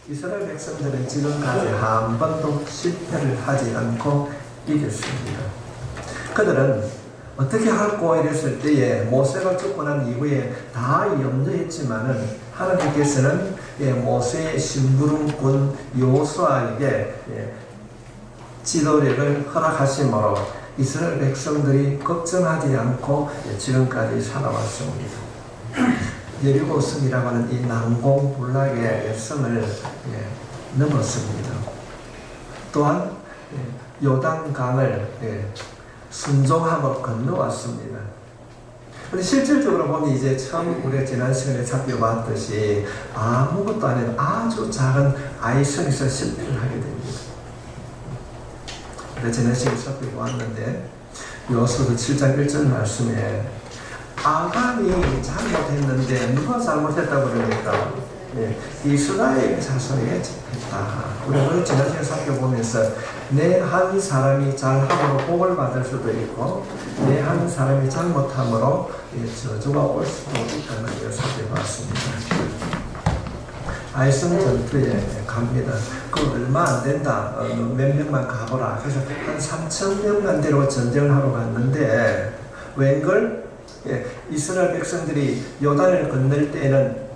이스라엘 백성들은 지금까지 한 번도 실패를 하지 않고 이겼습니다. 그들은 어떻게 할꼬 이랬을 때에 모세가 죽고 난 이후에 다 염려했지만은 하나님께서는 모세의 심부름꾼 여호수아에게 지도력을 허락하심으로 이스라엘 백성들이 걱정하지 않고 지금까지 살아왔습니다. 여리고 성이라고 하는 이 난공불락의 성을 넘었습니다. 또한 요단강을 순종함으로 건너왔습니다. 근데 실질적으로 보면 이제 처음 우리가 지난 시간에 살펴봤듯이 아무것도 아닌 아주 작은 아이성에서 실패를 하게 됩니다. 지난 시간에 살펴보았는데 여호수아 7장 1절 말씀에 아간이 잘못했는데 누가 잘못했다고 그러니까 이스라엘 자손이 했다. 우리가 지난 시간에 살펴보면서 내 한 사람이 잘함으로 복을 받을 수도 있고 내 한 사람이 잘못함으로 저주가 올 수도 있다는 것을 살펴봤습니다. 아이성 전투에 갑니다. 그 얼마 안 된다. 몇 명만 가보라. 그래서 한 3,000명만 데리고 전쟁을 하러 갔는데 웬걸 이스라엘 백성들이 요단을 건널 때에는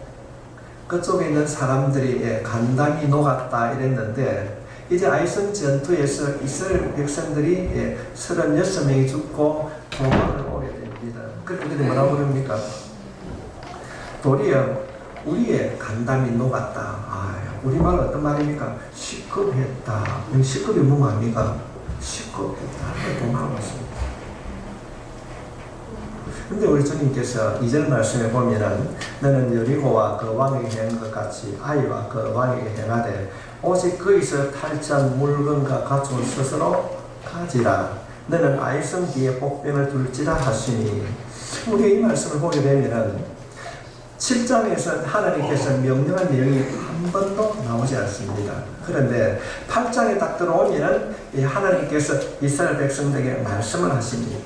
그쪽에 있는 사람들이 간담이 녹았다 이랬는데 이제 아이성 전투에서 이스라엘 백성들이 36명이 죽고 도망을 오게 됩니다. 그들이 뭐라고 그럽니까? 도리어 우리의 간담이 녹았다. 우리말 어떤 말입니까? 시급했다. 시급이 뭐가 아닙니까? 시급했다. 도망을 왔습니다. 근데 우리 주님께서 2절 말씀에 보면은 너는 여리고와 그 왕에게 행한 것 같이 아이와 그 왕에게 행하되 오직 거기서 탈취한 물건과 가축을 스스로 가지라. 너는 아이성 뒤에 복병을 둘지라 하시니 우리 이 말씀을 보게 되면은 7장에서 하나님께서 명령한 내용이 한 번도 나오지 않습니다. 그런데 8장에 딱 들어오면은 하나님께서 이스라엘 백성들에게 말씀을 하십니다.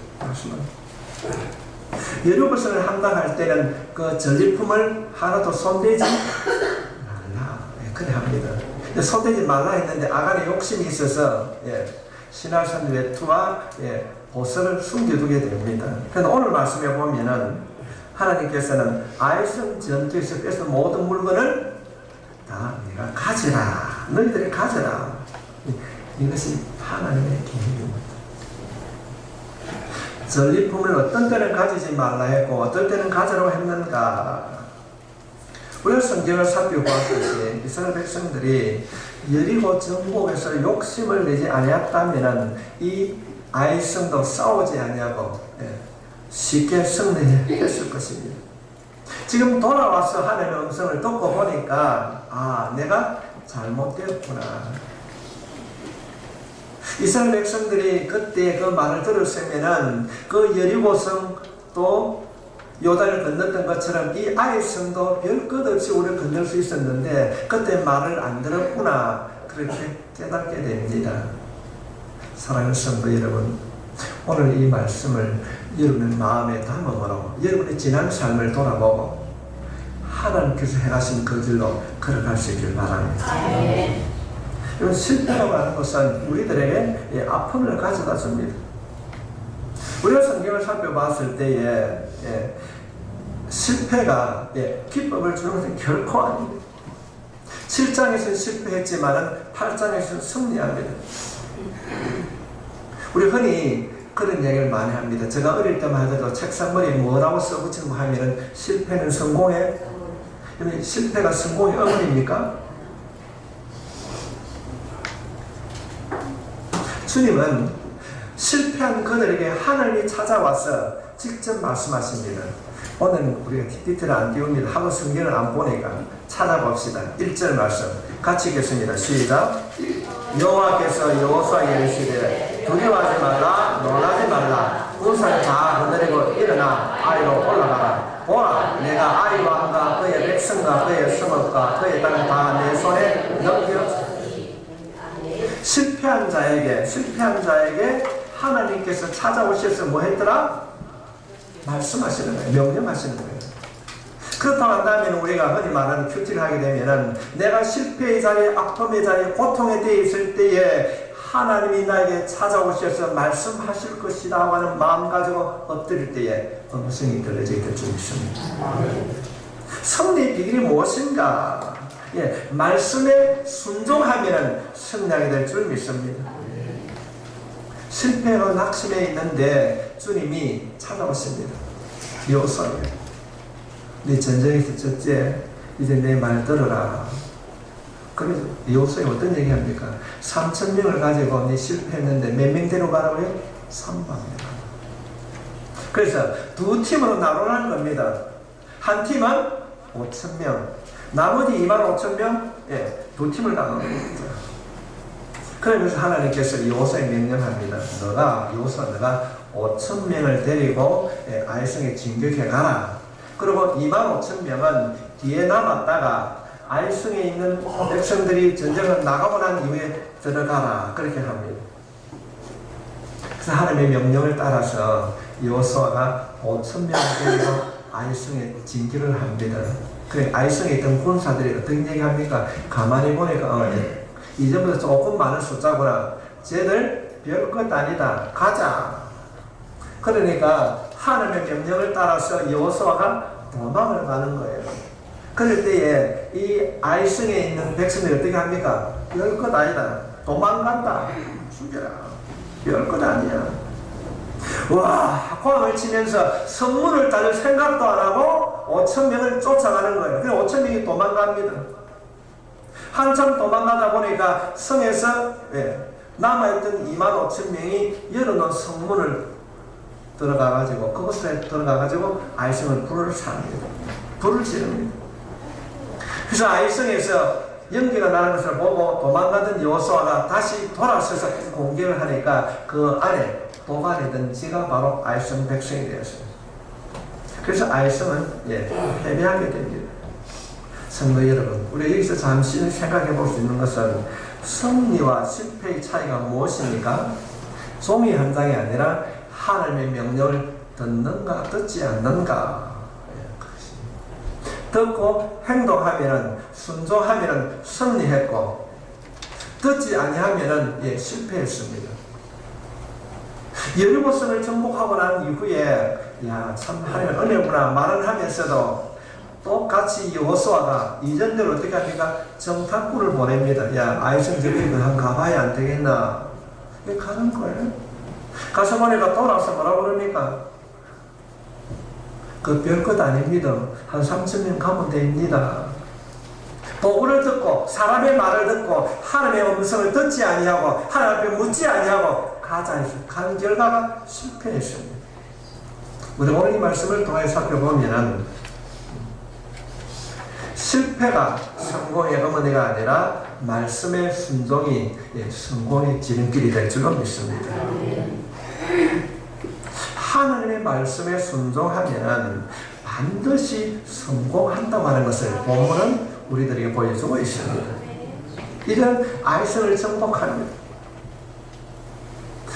여리고성을 함락할 때는 그 전리품을 하나도 손대지 말라. 그래 합니다. 손대지 말라 했는데 아간의 욕심이 있어서 신할산 외투와 보석을 숨겨두게 됩니다. 그런데 오늘 말씀에 보면은 하나님께서는 아이성 전투에서 뺏은 모든 물건을 다 내가 가져라. 너희들이 가져라. 이것이 하나님의 계획입니다. 전리품을 어떤 때는 가지지 말라 했고 어떤 때는 가져라고 했는가. 우리가 성경을 살펴보았듯이 이스라엘 백성들이 여리고 정복에서 욕심을 내지 아니었다면 이 아이성도 싸우지 아니하고 쉽게 승리했을 것입니다. 지금 돌아와서 하나님의 음성을 듣고 보니까 내가 잘못되었구나. 이스라엘 백성들이 그때 그 말을 들었으면은 그 여리고성 또 요단을 건넜던 것처럼 이 아이성도 별 것 없이 우리를 건널 수 있었는데 그때 말을 안 들었구나. 그렇게 깨닫게 됩니다. 사랑하는 성도 여러분, 오늘 이 말씀을 여러분의 마음에 담음으로 여러분의 지난 삶을 돌아보고 하나님께서 행하신 그 길로 걸어갈 수 있길 바랍니다. 여러분, 실패라고 하는 것은 우리들에게 아픔을 가져다 줍니다. 우리가 성경을 살펴봤을 때에 실패가 기쁨을 주는 것은 결코 아닙니다. 7장에서는 실패했지만 8장에서는 승리합니다. 우리 흔히 그런 이야기를 많이 합니다. 제가 어릴 때만 하더라도 책상머리에 뭐라고 써붙이는 거 하면은 실패는 성공의 실패가 성공의 어머니입니까? 주님은 실패한 그들에게 하나님이 찾아와서 직접 말씀하십니다. 오늘 우리가 디테일을 안 띄웁니다. 한번 성경을 안 보니까 찾아봅시다. 1절 말씀 같이 읽겠습니다. 시작. 여호와께서 여호수아에게 이르시되 두려워하지 말라 놀라지 말라 군사를 다 거느리고 일어나 아이로 올라가라. 보라 내가 아이와 함과 그의 백성과 그의 성읍과 그의 땅을 다 내 손에 넘겼으니. 실패한 자에게 하나님께서 찾아오셔서 뭐 했더라? 말씀하시는 거예요. 명령하시는 거예요. 그렇다고 한다면 우리가 흔히 말하는 큐티를 하게 되면은 내가 실패의 자리에, 아픔의 자리에, 고통에 대해 있을 때에 하나님이 나에게 찾아오셔서 말씀하실 것이다 하는 마음 가지고 엎드릴 때에 음성이 들려지게 될 줄 믿습니다. 승리의 비결이 무엇인가? 예, 말씀에 순종하면 승리하게 될 줄 믿습니다. 실패와 낙심에 있는데 주님이 찾아오십니다. 여호수아야, 네 전쟁에서 졌지? 이제 내 말 들어라. 그래서 여호수아가 어떤 얘기합니까? 3,000명을 가지고 네 실패했는데 몇 명 데려가라고요? 300명. 그래서 두 팀으로 나눠라는 겁니다. 한 팀은 5,000명, 나머지 25,000명, 예, 두 팀을 나누는 겁니다. 그러면서 하나님께서 여호수아에 명령합니다. 너가 5,000명을 데리고 아이성에 진격해 가라. 그리고 25,000명은 뒤에 남았다가 아이성에 있는 백성들이 전쟁을 나가고 난 이후에 들어가라. 그렇게 합니다. 그래서 하나님의 명령을 따라서 여호수아가 5,000명을 데리고 아이성에 진격을 합니다. 그래 아이성에 있던 군사들이 어떻게 얘기합니까? 가만히 보니까 이전보다 조금 많은 숫자구나. 쟤들 별것 아니다. 가자. 그러니까 하나님의 명령을 따라서 여호수아가 도망을 가는 거예요. 그럴 때에 이 아이성에 있는 백성들이 어떻게 합니까? 별것 아니다. 도망간다. 죽여라. 별것 아니야. 와, 고함을 치면서 성문을 닫을 생각도 안 하고 5,000명을 쫓아가는 거예요. 그래서 5,000명이 도망갑니다. 한참 도망가다 보니까 성에서 남아있던 25,000명이 열어놓은 성문을 들어가가지고 그곳에 들어가가지고 아이성을 불을 삽니다. 불을 지릅니다. 그래서 아이성에서 연기가 나는 것을 보고 도망가던 여호수아가 다시 돌아서서 공격을 하니까 그 안에 도발이던 지가 바로 아이성 백성이 되었습니다. 그래서 아이성은 패배하게 됩니다. 성도 여러분, 우리 여기서 잠시 생각해 볼 수 있는 것은 승리와 실패의 차이가 무엇입니까? 종이 한 장이 아니라 하나님의 명령을 듣는가 듣지 않는가. 듣고 행동하면은 순종하면은 승리했고 듣지 아니하면은 실패했습니다. 여리고성을 정복하고 난 이후에 참 하나님의 은혜구나 말을 하면서도 똑같이 여호수아가 이전대로 어떻게 합니까? 정탐꾼을 보냅니다. 야, 아이성 저기 한 가봐야 안 되겠나? 가는 거예요. 가서 보니까 돌아서 뭐라고 그럽니까? 그 별것 아닙니다. 한 3,000명 가면 됩니다. 보고를 듣고 사람의 말을 듣고 하나님의 음성을 듣지 아니하고 하나님 앞에 묻지 아니하고 가자 해서 간 결과가 실패했습니다. 우리 오늘 이 말씀을 통해 살펴보면 실패가 성공의 어머니가 아니라 말씀의 순종이 성공의 지름길이 될 줄로 믿습니다. 하나님의 말씀에 순종하면 반드시 성공한다고 하는 것을 본문은 우리들에게 보여주고 있습니다. 이런 아이성을 정복합니다.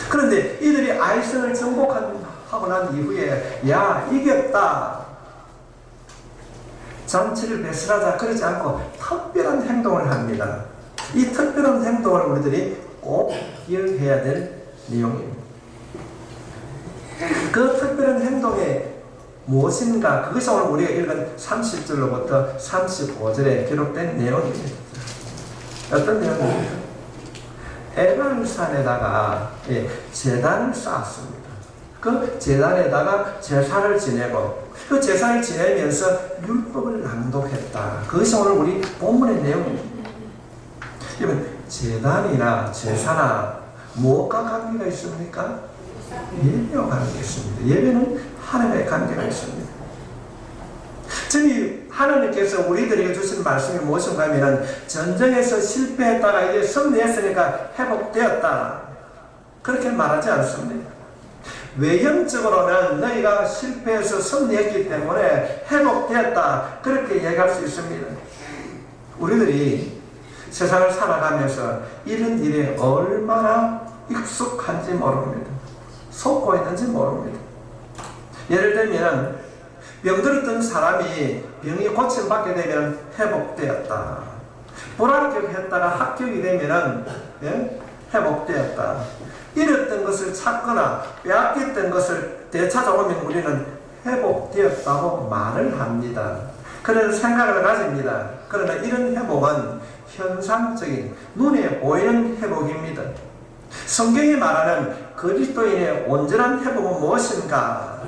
그런데 이들이 아이성을 정복하고 난 이후에 이겼다. 잔치를 배설하자 그러지 않고 특별한 행동을 합니다. 이 특별한 행동을 우리들이 꼭 기억해야 될 내용입니다. 그 특별한 행동이 무엇인가? 그것이 오늘 우리가 읽은 30절로부터 35절에 기록된 내용입니다. 어떤 내용입니까? 에발산에다가 제단을 쌓았습니다. 그 제단에다가 제사를 지내고 그 제사를 지내면서 율법을 낭독했다. 그것이 오늘 우리 본문의 내용입니다. 여러분, 제단이나 제사나 무엇과 관계가 있습니까? 예배와 관계가 있습니다. 예배는 하나님의 관계가 있습니다. 저희 하나님께서 우리들에게 주신 말씀이 무엇인가 하면 전쟁에서 실패했다가 이제 승리했으니까 회복되었다. 그렇게 말하지 않습니다. 외형적으로는 너희가 실패해서 승리했기 때문에 회복되었다. 그렇게 얘기할 수 있습니다. 우리들이 세상을 살아가면서 이런 일에 얼마나 익숙한지 모릅니다. 속고 있는지 모릅니다. 예를 들면 병들었던 사람이 병이 고침받게 되면 회복되었다. 불합격했다가 합격이 되면은 회복되었다. 잃었던 것을 찾거나 빼앗겼던 것을 되찾아오면 우리는 회복되었다고 말을 합니다. 그런 생각을 가집니다. 그러나 이런 회복은 현상적인 눈에 보이는 회복입니다. 성경이 말하는 그리스도인의 온전한 회복은 무엇인가?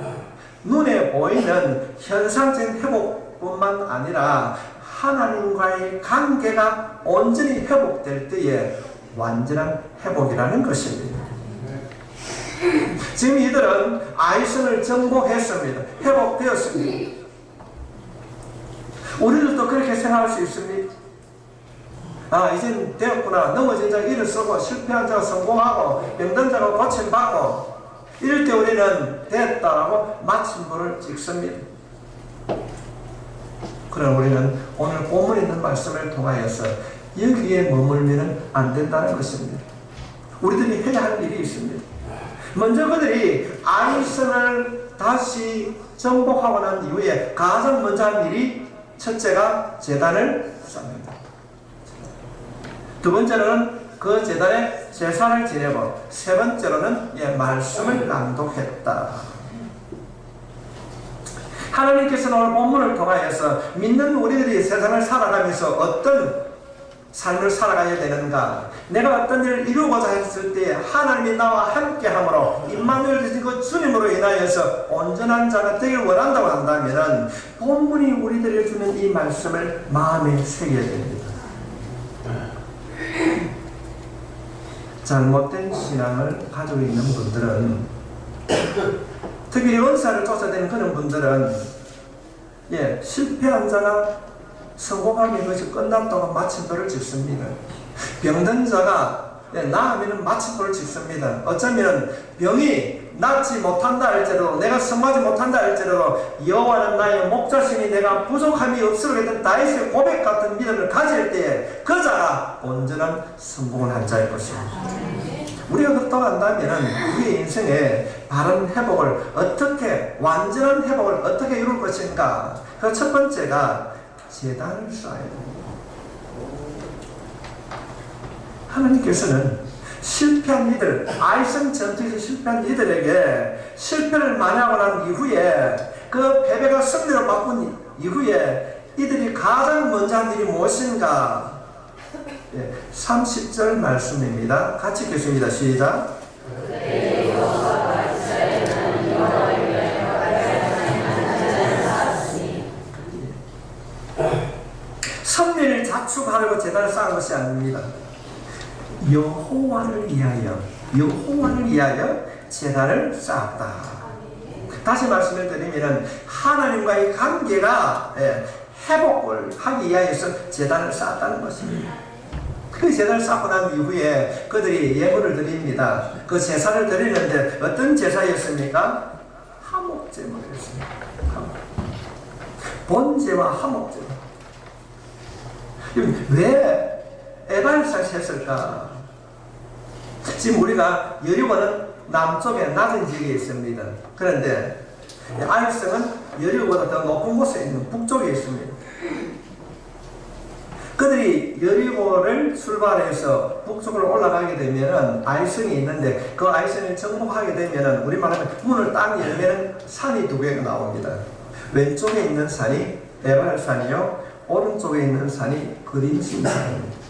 눈에 보이는 현상적인 회복뿐만 아니라 하나님과의 관계가 온전히 회복될 때에 완전한 회복이라는 것입니다. 지금 이들은 아이성을 정복했습니다. 회복되었습니다. 우리들도 그렇게 생각할 수 있습니다. 이젠 되었구나. 넘어진 자가 일어서고 실패한 자가 성공하고 병든 자가 고침받고 이럴 때 우리는 됐다라고 마침표를 찍습니다. 그러나 우리는 오늘 본문에 있는 말씀을 통하여서 여기에 머물면 안 된다는 것입니다. 우리들이 해야 할 일이 있습니다. 먼저 그들이 아이성을 다시 정복하고 난 이후에 가장 먼저 한 일이 첫째가 제단을 쌓습니다. 두 번째로는 그 제단에 제사를 지내고 세 번째로는 말씀을 낭독했다. 하나님께서는 오늘 본문을 통하여서 믿는 우리들이 세상을 살아가면서 어떤 삶을 살아가야 되는가? 내가 어떤 일을 이루고자 했을 때 하나님이 나와 함께함으로 임마누엘 되신 그 주님으로 인하여서 온전한 자가 되길 원한다고 한다면 본문이 우리들에게 주는 이 말씀을 마음에 새겨야 됩니다. 잘못된 신앙을 가지고 있는 분들은, 특히 은사를 쫓아다니는 그런 분들은 실패한 자가 성공하면 이것이 끝났다고 마침표를 찍습니다. 병든 자가 나으면 마침표를 찍습니다. 어쩌면 병이 낫지 못한다 할지라도, 내가 성공하지 못한다 할지라도 여호와는 나의 목자시니 내가 부족함이 없으리겠던 다윗의 고백 같은 믿음을 가질 때에 그 자가 온전한 성공을 한 자일 것입니다. 우리가 그렇다고 한다면 우리의 인생에 바른 회복을 어떻게, 완전한 회복을 어떻게 이룰 것인가? 그 첫 번째가 제단을 쌓아야 됩니다. 하나님께서는 실패한 이들, 아이성 전투에서 실패한 이들에게 실패를 많이 하고 난 이후에 그 패배가 승리로 바꾼 이후에 이들이 가장 먼저 한 일이 무엇인가? 30절 말씀입니다. 같이 읽겠습니다. 시작. 승리를 자축하려고 제단을 쌓은 것이 아닙니다. 여호와를 위하여 제단을 쌓았다. 다시 말씀을 드리면 하나님과의 관계가 회복을 하기 위하여서 제단을 쌓았다는 것입니다. 그 제단을 쌓고 난 이후에 그들이 예물을 드립니다. 그 제사를 드리는데 어떤 제사였습니까? 화목제물이었습니다. 본제와 화목제물. 왜 에발산을 했을까? 지금 우리가 여리고는 남쪽에 낮은 지역에 있습니다. 그런데 아이성은 여리고보다 더 높은 곳에 있는 북쪽에 있습니다. 그들이 여리고를 출발해서 북쪽으로 올라가게 되면 아이성이 있는데 그 아이성을 정복하게 되면 우리 말하면 문을 딱 열면 산이 두 개가 나옵니다. 왼쪽에 있는 산이 에발산이요, 오른쪽에 있는 산이 그림심산입니다.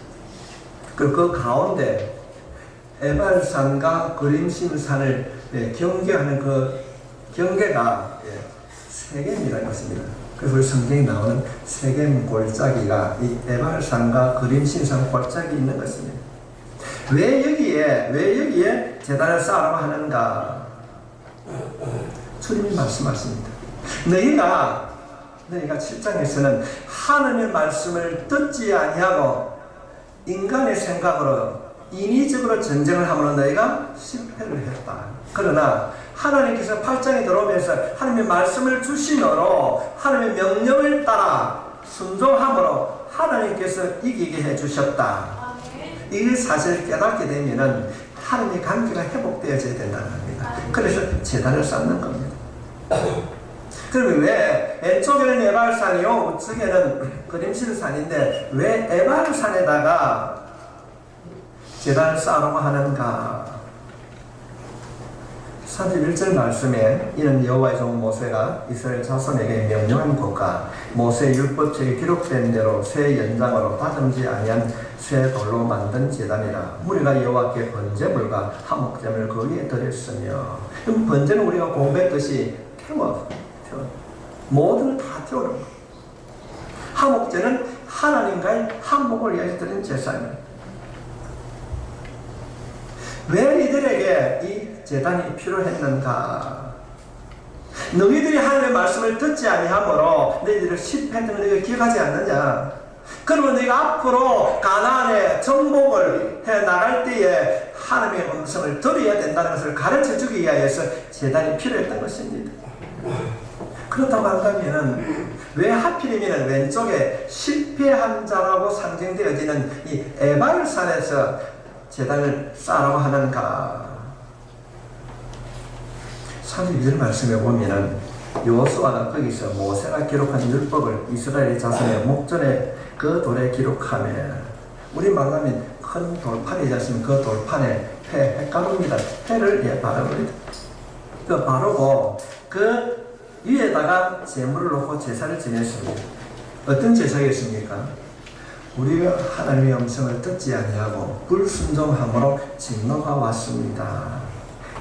그 가운데 에발산과 그림심산을 경계하는 그 경계가 세겜이라는 것입니다. 그래서 우리 성경에 나오는 세겜 골짜기가 이 에발산과 그림심산 골짜기 있는 것입니다. 왜 여기에 제단을 쌓으라고 하는가? 주님이 말씀하십니다. 너희가 7장에서는 하나님의 말씀을 듣지 아니하고 인간의 생각으로 인위적으로 전쟁을 함으로 너희가 실패를 했다. 그러나 하나님께서 8장에 들어오면서 하나님의 말씀을 주심으로 하나님의 명령을 따라 순종함으로 하나님께서 이기게 해주셨다. 이 사실을 깨닫게 되면 하나님의 관계가 회복되어져야 된다는 겁니다. 그래서 제단을 쌓는 겁니다. 그러면 왜 왼쪽에는 에발산이요 우측에는 그림신산인데 왜 에발산에다가 제단을 쌓으라고 하는가? 31절 말씀에 이는 여호와의 종 모세가 이스라엘 자손에게 명령한 것과 모세 율법책에 기록된 대로 새 연장으로 다듬지 아니한 새 돌로 만든 제단이라. 무리가 여호와께 번제물과 화목제물을 그 위에 드렸으며. 그럼 번제는 우리가 공부했듯이 태워. 모든 다 태우는 거. 화목제는 하나님과의 화목을 위해서 드린 제사입니다. 왜 이들에게 이 제단이 필요했는가? 너희들이 하나님의 말씀을 듣지 아니하므로 너희들을 실패했던 걸 너희가 기억하지 않느냐? 그러면 너희가 앞으로 가나안에 정복을 해 나갈 때에 하나님의 음성을 들어야 된다는 것을 가르쳐 주기 위하여서 제단이 필요했던 것입니다. 그렇다고 한다면 왜 하필이면 왼쪽에 실패한 자라고 상징되어지는 이 에발산에서 제단을 쌓으라고 하는가? 32절 말씀에 보면은 여호수아가 거기서 모세가 기록한 율법을 이스라엘 자손의 목전에 그 돌에 기록하며, 우리 말하면 큰 돌판이 있으면 그 돌판에 햇가루입니다. 햇을 바르거든요. 그 바르고 그 위에다가 제물을 놓고 제사를 지냈습니다. 어떤 제사였습니까? 우리가 하나님의 음성을 듣지 아니하고 불순종함으로 진노가 왔습니다.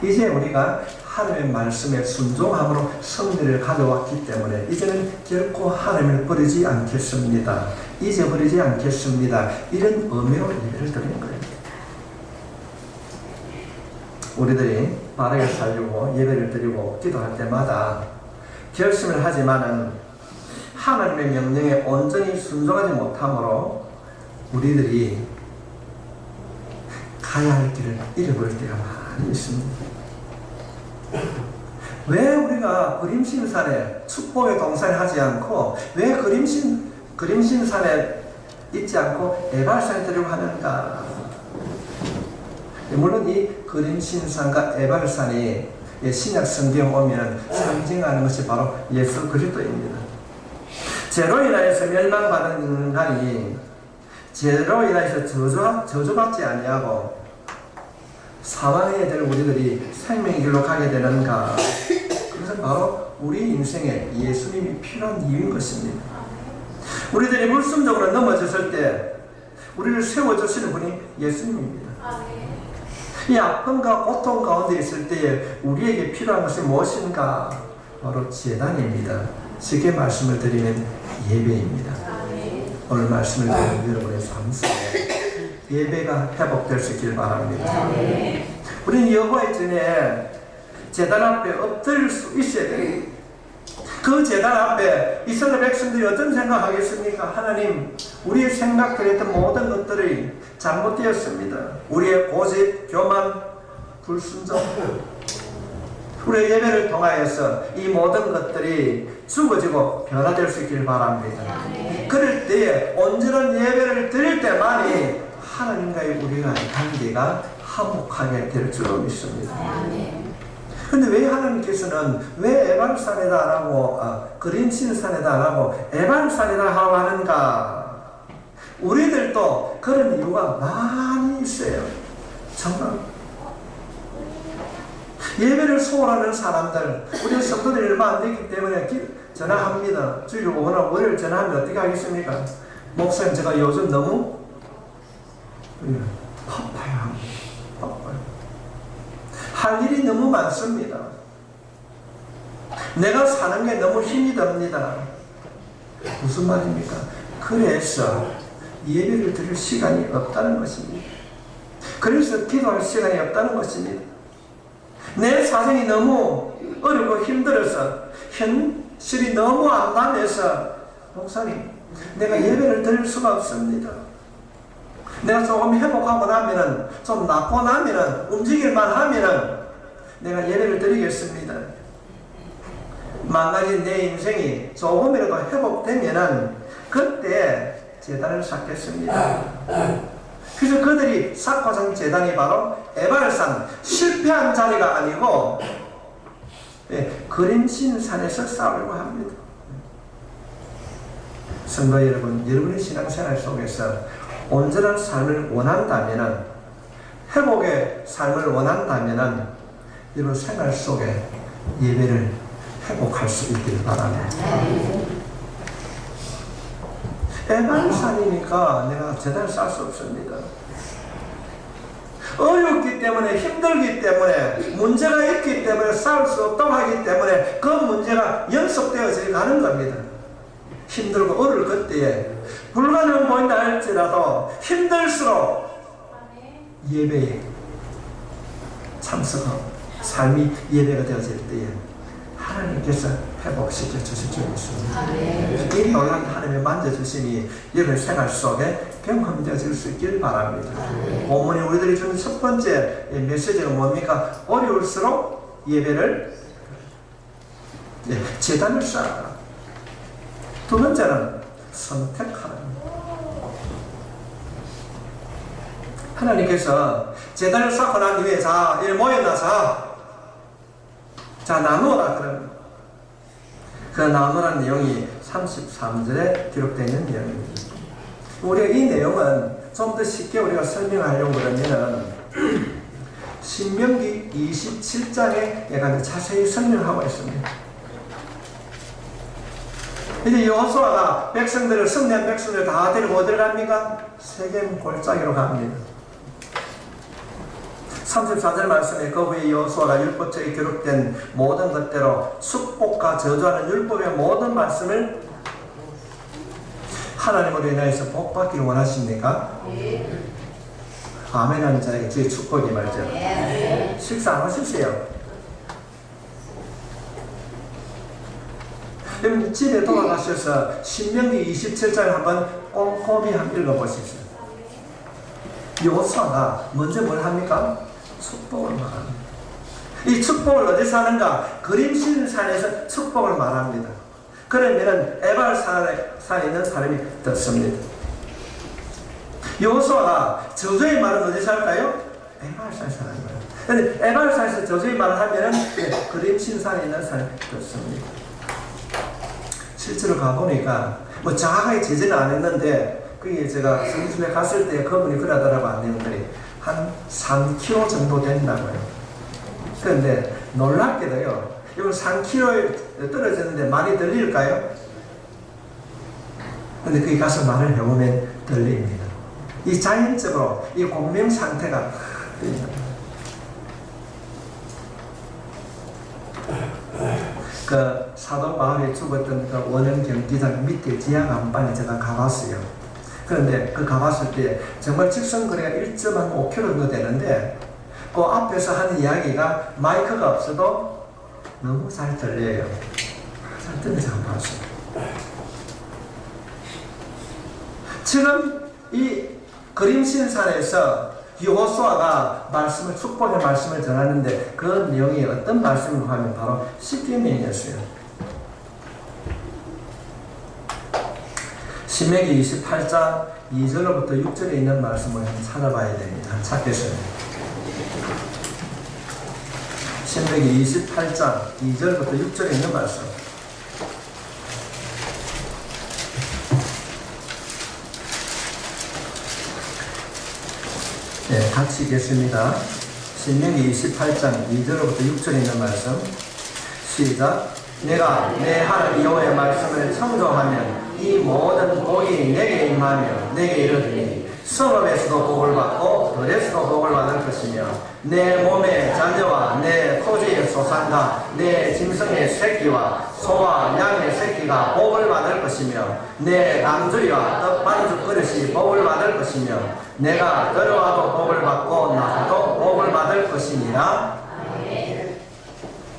이제 우리가 하나님의 말씀에 순종함으로 승리를 가져왔기 때문에 이제는 결코 하나님을 버리지 않겠습니다. 잊어버리지 않겠습니다. 이런 의미로 예배를 드리는 거예요. 우리들이 바르게 살려고 예배를 드리고 기도할 때마다 결심을 하지만은 하나님의 명령에 온전히 순종하지 못함으로 우리들이 가야 할 길을 잃어버릴 때가 많이 있습니다. 왜 우리가 그림신산에 축복의 동산에 하지 않고 왜 그림신산에 있지 않고 에발산에 들려고 하는가? 물론 이 그림신산과 에발산이 신약 성경 오면 상징하는 것이 바로 예수 그리스도입니다. 죄로 인하여서 멸망받은 인간이 죄로 인하여서 저주받지 아니하고 사망해야 될 우리들이 생명의 길로 가게 되는가? 그것은 바로 우리 인생에 예수님이 필요한 이유인 것입니다. 우리들이 물순적으로 넘어졌을 때 우리를 세워주시는 분이 예수님입니다. 이 아픔과 고통 가운데 있을 때에 우리에게 필요한 것이 무엇인가? 바로 제단입니다. 쉽게 말씀을 드리면 예배입니다. 오늘 말씀을 드리는 여러분의 삶 속에 예배가 회복될 수 있길 바랍니다. 우리는 여호와의 전에 제단 앞에 엎드릴 수 있어야 돼요. 그 제단 앞에 이스라엘 백성들이 어떤 생각하겠습니까? 하나님, 우리의 생각들했던 모든 것들이 잘못되었습니다. 우리의 고집, 교만, 불순종, 우리의 예배를 통하여서 이 모든 것들이 죽어지고 변화될 수 있길 바랍니다. 그럴 때에 온전한 예배를 드릴 때만이 하나님과의 우리가 관계가 화목하게 될 줄로 믿습니다. 근데 왜 하나님께서는 왜 에발산에다 안 하고 그림신산에다 안 하고 에발산에다 하고 하는가? 우리들도 그런 이유가 많이 있어요. 정말 예배를 소홀하는 사람들, 우리 성도들이 얼마 안 되기 때문에 전화합니다. 주일 오늘 월요일 전화하면 어떻게 하겠습니까? 목사님, 제가 요즘 너무 바빠요. 할 일이 너무 많습니다. 내가 사는 게 너무 힘이 듭니다. 무슨 말입니까? 그래서 예배를 드릴 시간이 없다는 것입니다. 그래서 기도할 시간이 없다는 것입니다. 내 사정이 너무 어렵고 힘들어서 현실이 너무 암담해서 목사님, 내가 예배를 드릴 수가 없습니다. 내가 조금 회복하고 나면은, 좀 낫고 나면은, 움직일만 하면은 내가 예배를 드리겠습니다. 망가진 내 인생이 조금이라도 회복되면은 그때 제단을 쌓겠습니다. 그래서 그들이 쌓고자 한 제단이 바로 에발산, 실패한 자리가 아니고 그림신산에서 싸우려고 합니다. 성도 여러분, 여러분의 신앙생활 속에서 온전한 삶을 원한다면, 회복의 삶을 원한다면 여러분 생활 속에 예배를 회복할 수 있길 바랍니다. 에발산이니까 내가 제대로 쌀 수 없습니다. 어렵기 때문에, 힘들기 때문에, 문제가 있기 때문에 싸울 수 없다고 하기 때문에 그 문제가 연속되어져 가는 겁니다. 힘들고 어려울 그때에 불가능 보인다 할지라도 힘들수록 예배에 참석하고 삶이 예배가 되어질 때에 하나님께서 회복시켜 주실 줄 믿습니다. 이 놀라운 하나님의 만져주심이 여러분 생활 속에 경험되어질 수 있길 바랍니다. 본문이 우리들이 주는 첫 번째 메시지가 뭡니까? 어려울수록 예배를 재단을 쌓아라. 두 번째는 선택하라. 하나님께서 재단을 쌓고 난 뒤에 자, 모여나서 자, 나누어라. 그런 그 나누라는 내용이 33절에 기록되어 있는 내용입니다. 우리가 이 내용은 좀 더 쉽게 우리가 설명하려고 그러면은 신명기 27장에 자세히 설명하고 있습니다. 이제 여호수아가 백성들을, 승리한 백성들을 다 데리고 어디를 갑니까? 세겜 골짜기로 갑니다. 34절 말씀에 그 후에 여호수아가 율법책에 기록된 모든 것대로 축복과 저주하는 율법의 모든 말씀을 하나님으로 인하여서 복받기를 원하십니까? 아멘 하는 자에게 주의 축복이 말이죠. 식사 안 하시세요? 여러분 집에 돌아가셔서 신명기 27장을 한번 꼼꼼히 한번 읽어보십시오. 여호수아가 먼저 뭘 합니까? 축복을 말합니다. 이 축복을 어디서 하는가? 그림신산에서 축복을 말합니다. 그러면은 에발산에 있는 사람이 듣습니다. 여호수아가 저주의 말은 어디서 할까요? 에발산에서 하는 거예요. 그런데 에발산에서 저주의 말을 하면은 그림신산에 있는 사람이 듣습니다. 실제로 가보니까 뭐 정확하게 제재는 안 했는데 그게 제가 성주에 갔을 때 그분이 그러더라고 안내원들이 한 3km 정도 된다고요. 그런데 놀랍게도요, 이건 3km에 떨어졌는데 많이 들릴까요? 근데 거기 가서 말을 해보면 들립니다. 이 자연적으로 이 공명 상태가 들립니다. 그 사도 바울이 죽었던 그 원형 경기장 밑에 지하 간판에 제가 가봤어요. 그런데 그 가봤을 때 정말 직선거리가 1.5km 정도 되는데 그 앞에서 하는 이야기가 마이크가 없어도 너무 잘 들려요. 잘 듣는 제가 봤어요. 지금 이 그림신산에서 여호수아가 말씀을, 축복의 말씀을 전하는데 그 내용이 어떤 말씀을 하면 바로 십계명이었어요. 신명기 28장 2절로부터 6절에 있는 말씀을 찾아봐야 됩니다. 찾겠어요. 신명기 28장 2절부터 6절에 있는 말씀. 네, 같이 읽겠습니다. 신명기 28장 2절부터 6절에 있는 말씀. 시작. 내가 내 하나님 여호와의 말씀을 청종하면 이 모든 복이 내게 임하며 내게 이르리니 성읍에서도 복을 받고 들에서도 복을 받을 것이며 내 몸의 자녀와 내 토지의 소산과 내 짐승의 새끼와 소와 양의 새끼가 복을 받을 것이며 내 남주리와 떡반죽 그릇이 복을 받을 것이며 내가 들어와도 복을 받고 나가도 복을 받을 것이니라.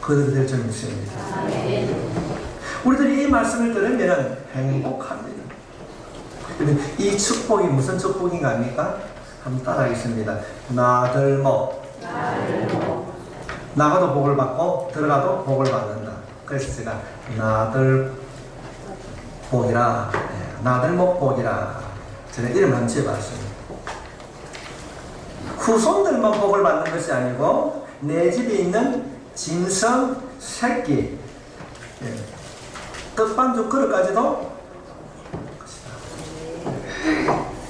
그들이 될 줄 믿습니다. 우리들이 이 말씀을 들으면 행복합니다. 이 축복이 무슨 축복인가 합니까? 한번 따라하겠습니다. 나들목 나가도 복을 받고 들어가도 복을 받는다. 그래서 제가 나들복이라, 나들목복이라 저는 이름 한 지어봤습니다. 후손들만 복을 받는 것이 아니고 내 집에 있는 짐승 새끼, 떡반죽 그릇까지도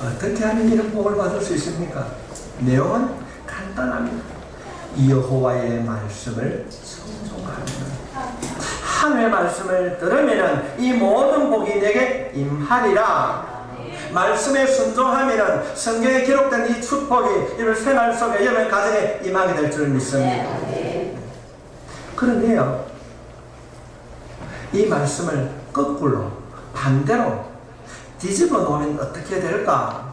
어떻게 하면 이런 복을 받을 수 있습니까? 내용은 간단합니다. 여호와의 말씀을 순종하면, 하늘의 말씀을 들으면 이 모든 복이 내게 임하리라. 말씀에 순종하면 성경에 기록된 이 축복이 이런 생활 속에 여러분 가정에 임하게 될 줄 믿습니다. 그런데요, 이 말씀을 거꾸로 반대로 뒤집어 놓으면 어떻게 될까?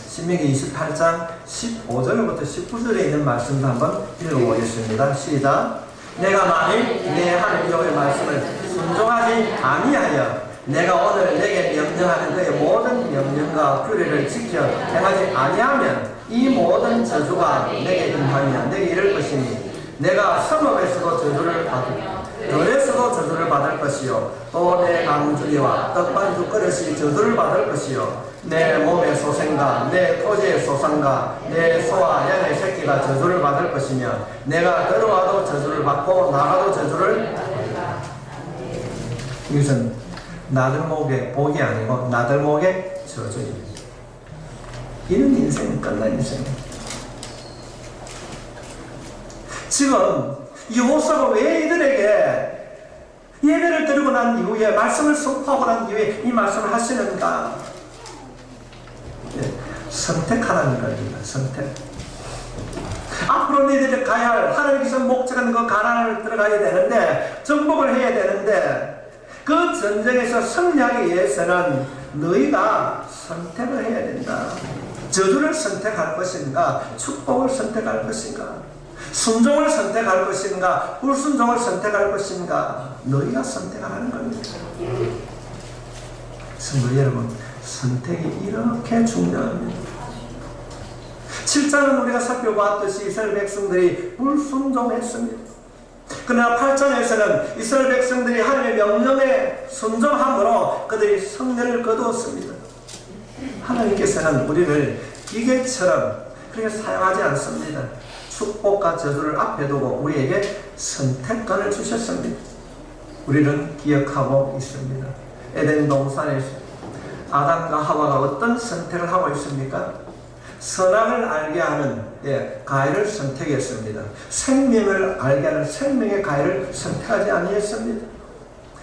신명기 28장 15절부터 19절에 있는 말씀도 한번 읽어보겠습니다. 시작. 내가 만일 내 하나님 여호와의 말씀을 순종하지 아니하여 내가 오늘 내게 명령하는 그의 모든 명령과 규례를 지켜 행하지 아니하면 이 모든 저주가 내게 임하며 내게 이를 것이니 내가 성읍에서도 저주를 받으며 들에서도 저주를 받을 것이요 또 내 강주리와 떡반죽 그릇이 저주를 받을 것이요 내 몸의 소생과 내 토지의 소산과 내 소와 양의 새끼가 저주를 받을 것이며 내가 들어와도 저주를 받고 나가도 저주를 받으리라. 이것은 나들목의 복이 아니고 나들목의 저주입니다. 이런 인생은 끝난 인생입니다. 지금 여호수아가 왜 이들에게 예배를 드리고 난 이후에 말씀을 선포하고 난 이후에 이 말씀을 하시는가? 선택하라는 겁니다. 선택. 앞으로 너희들이 가야 할 하나님께서 목적한 그 가난을 들어가야 되는데 정복을 해야 되는데 그 전쟁에서 승리하기 위해서는 너희가 선택을 해야 된다. 저주를 선택할 것인가? 축복을 선택할 것인가? 순종을 선택할 것인가? 불순종을 선택할 것인가? 너희가 선택하라는 겁니다. 성도 여러분, 선택이 이렇게 중요합니다. 7장은 우리가 살펴보았듯이 이스라엘 백성들이 불순종했습니다. 그러나 8장에서는 이스라엘 백성들이 하나님의 명령에 순종함으로 그들이 성례를 거두었습니다. 하나님께서는 우리를 기계처럼 그렇게 사용하지 않습니다. 축복과 저주를 앞에 두고 우리에게 선택권을 주셨습니다. 우리는 기억하고 있습니다. 에덴 동산에서 아담과 하와가 어떤 선택을 하고 있습니까? 선악을 알게 하는 과일을 선택했습니다. 생명을 알게 하는 생명의 과일을 선택하지 아니했습니다.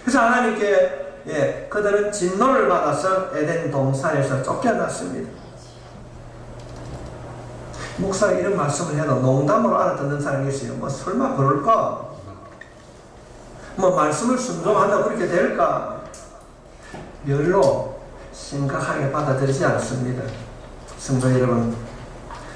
그래서 하나님께 그들은 진노를 받아서 에덴 동산에서 쫓겨났습니다. 목사가 이런 말씀을 해도 농담으로 알아듣는 사람이 있어요. 뭐 설마 그럴까? 뭐 말씀을 순종한다고 그렇게 될까? 별로 심각하게 받아들이지 않습니다. 성도 여러분,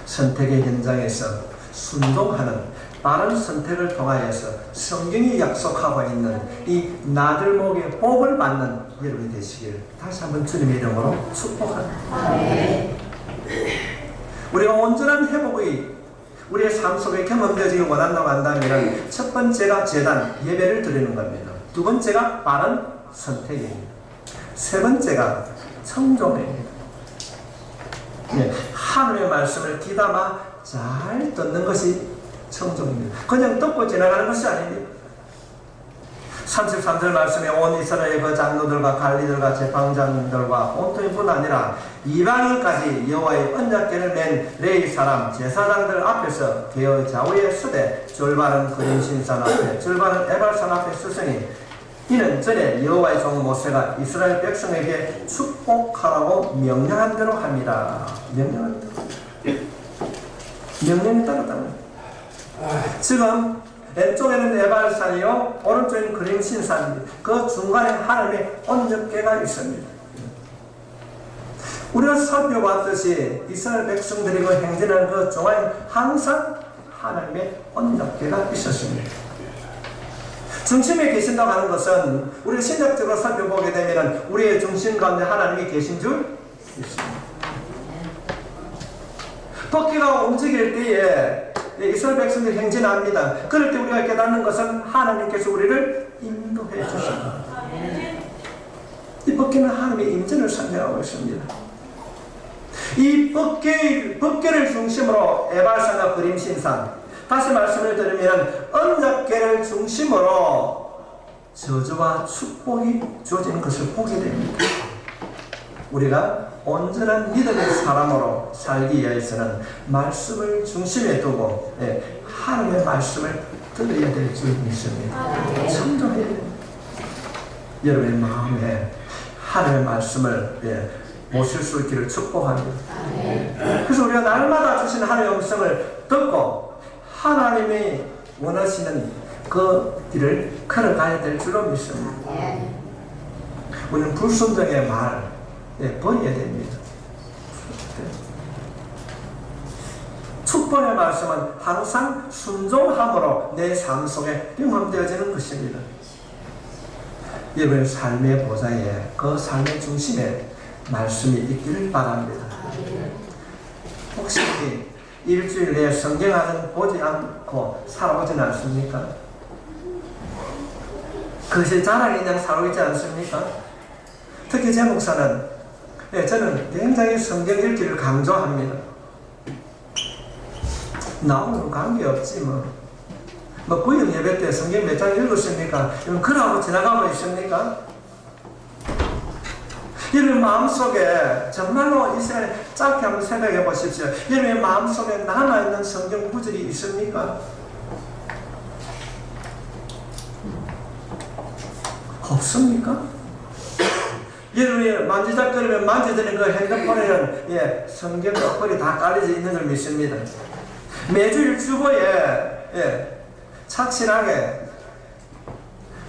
선택의 현장에서 순종하는 바른 선택을 통하여서 성경이 약속하고 있는 이 나들목의 복을 받는 여러분이 되시길 다시 한번 주님의 이름으로 축복합니다. 우리가 온전한 회복이 우리의 삶 속에 경험되기를 원한다고 한다면 첫 번째가 제단, 예배를 드리는 겁니다. 두 번째가 바른 선택입니다. 세 번째가 청종입니다. 하나님의 말씀을 귀담아 잘 듣는 것이 청종입니다. 그냥 듣고 지나가는 것이 아닙니다. 33절 말씀에 온 이스라엘 그 장로들과 관리들과 재판장들과 온통일 뿐 아니라 이방인까지 여호와의 언약궤를 맨 레위 사람 제사장들 앞에서 개의 좌우에 서되 절반은 그림신산 앞에 절반은 에발산 앞에 서서니 이는 전에 여호와의 종 모세가 이스라엘 백성에게 축복하라고 명령한 대로 합니다. 명령한 대로. 명령에 따랐다는 지금 왼쪽에는 에발산이요 오른쪽에는 그림신산입니다. 그 중간에 하나님의 언약궤가 있습니다. 우리가 살펴봤듯이 이스라엘 백성들이 그 행진하는 그 중앙에 항상 하나님의 언약궤가 있었습니다. 중심에 계신다고 하는 것은 우리가 신학적으로 살펴보게 되면 우리의 중심 가운데 하나님이 계신 줄 믿습니다. 바퀴가 움직일 때에 이스라엘 백성들이 행진합니다. 그럴 때 우리가 깨닫는 것은 하나님께서 우리를 인도해 주십니다. 이 법궤는 하나님의 임재를 상징하고 있습니다. 이 법궤를 중심으로 에발산과 그림신산 다시 말씀을 드리면 언약궤를 중심으로 저주와 축복이 주어지는 것을 보게 됩니다. 우리가 온전한 믿음의 사람으로 살기 위해서는 말씀을 중심에 두고 하나님의 말씀을 들어야 될 줄 믿습니다. 청정해야 됩니다. 여러분의 마음에 하나님의 말씀을 모실 수 있기를 축복합니다. 그래서 우리가 날마다 주시는 하나님의 음성을 듣고 하나님이 원하시는 그 길을 걸어가야 될 줄로 믿습니다. 우리는 불순종의 말 버려야 됩니다. 축복의 말씀은 항상 순종함으로 내 삶 속에 경험되어지는 것입니다. 여러분의 삶의 보좌에 그 삶의 중심에 말씀이 있기를 바랍니다. 혹시 일주일 내에 성경을 보지 않고 살아오진 않습니까? 그것이 자랑이 그냥 살고 있지 않습니까? 특히 제 목사는 저는 굉장히 성경 읽기를 강조합니다. 나오는 관계없지 뭐 구역 예배 때 성경 몇 장 읽었습니까? 여러분 그러고 지나가고 있습니까? 여러분 마음속에 정말로 이 시간에 짧게 한번 생각해 보십시오. 여러분의 마음속에 남아있는 성경 구절이 있습니까? 없습니까? 여러분이 만지작거리면 만지드는 그 핸드폰에는 성경 어플이 다 깔려져 있는 걸 믿습니다. 매주일 주보에 착실하게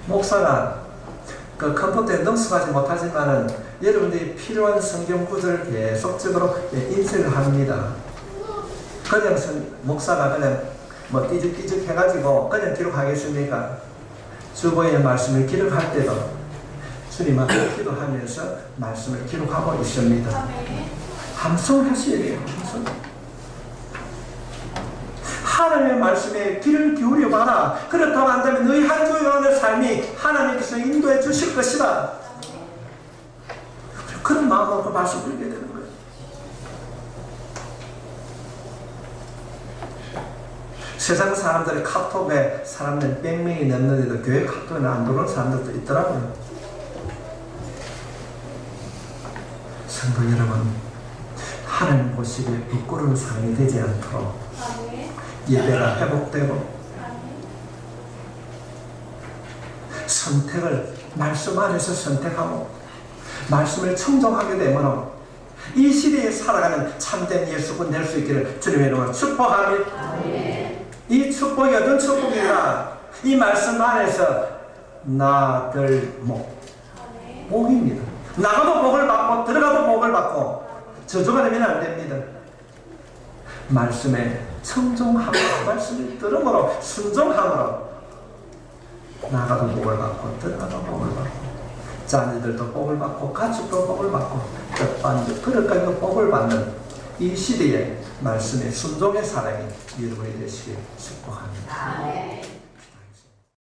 목사가 그 컴퓨터에 능숙하지 못하지만은 여러분들이 필요한 성경 구절을 계속적으로 인쇄를 합니다. 그냥 목사가 그냥 뭐 띠죽띠죽 해가지고 그냥 기록하겠습니까? 주보의 말씀을 기록할 때도 주님 앞에 기도하면서 말씀을 기록하고 있습니다. 함성하셔야 돼요. 함성. 하나님의 말씀에 귀를 기울여 봐라. 그렇다고 한다면 너희 한 주간의 삶이 하나님께서 인도해 주실 것이다. 그런 마음으로 그 말씀을 읽게 되는 거예요. 세상 사람들의 카톡에 사람들 100명이 넘는데도 교회 카톡에는 안 들어오는 사람들도 있더라고요. 성도 여러분, 하나님 보시기에 부끄러운 삶이 되지 않도록 예배가 회복되고 선택을 말씀 안에서 선택하고 말씀을 청종하게 되므로 이 시대에 살아가는 참된 예수군 될 수 있기를 주님의 이름으로 축복합니다. 이 축복이 어떤 축복이라 이 말씀 안에서 나들 복입니다. 나가도 복을 받고 들어가도 복을 받고 저주가 되면 안 됩니다. 말씀에 청종하고 말씀을 들음으로 순종함으로 나가도 복을 받고 들어가도 복을 받고 자녀들도 복을 받고 가족도 복을 받고 뜻반도 그릇까지도 복을 받는 이 시대에 말씀에 순종의 사랑이 여러분이 되시길 축복합니다.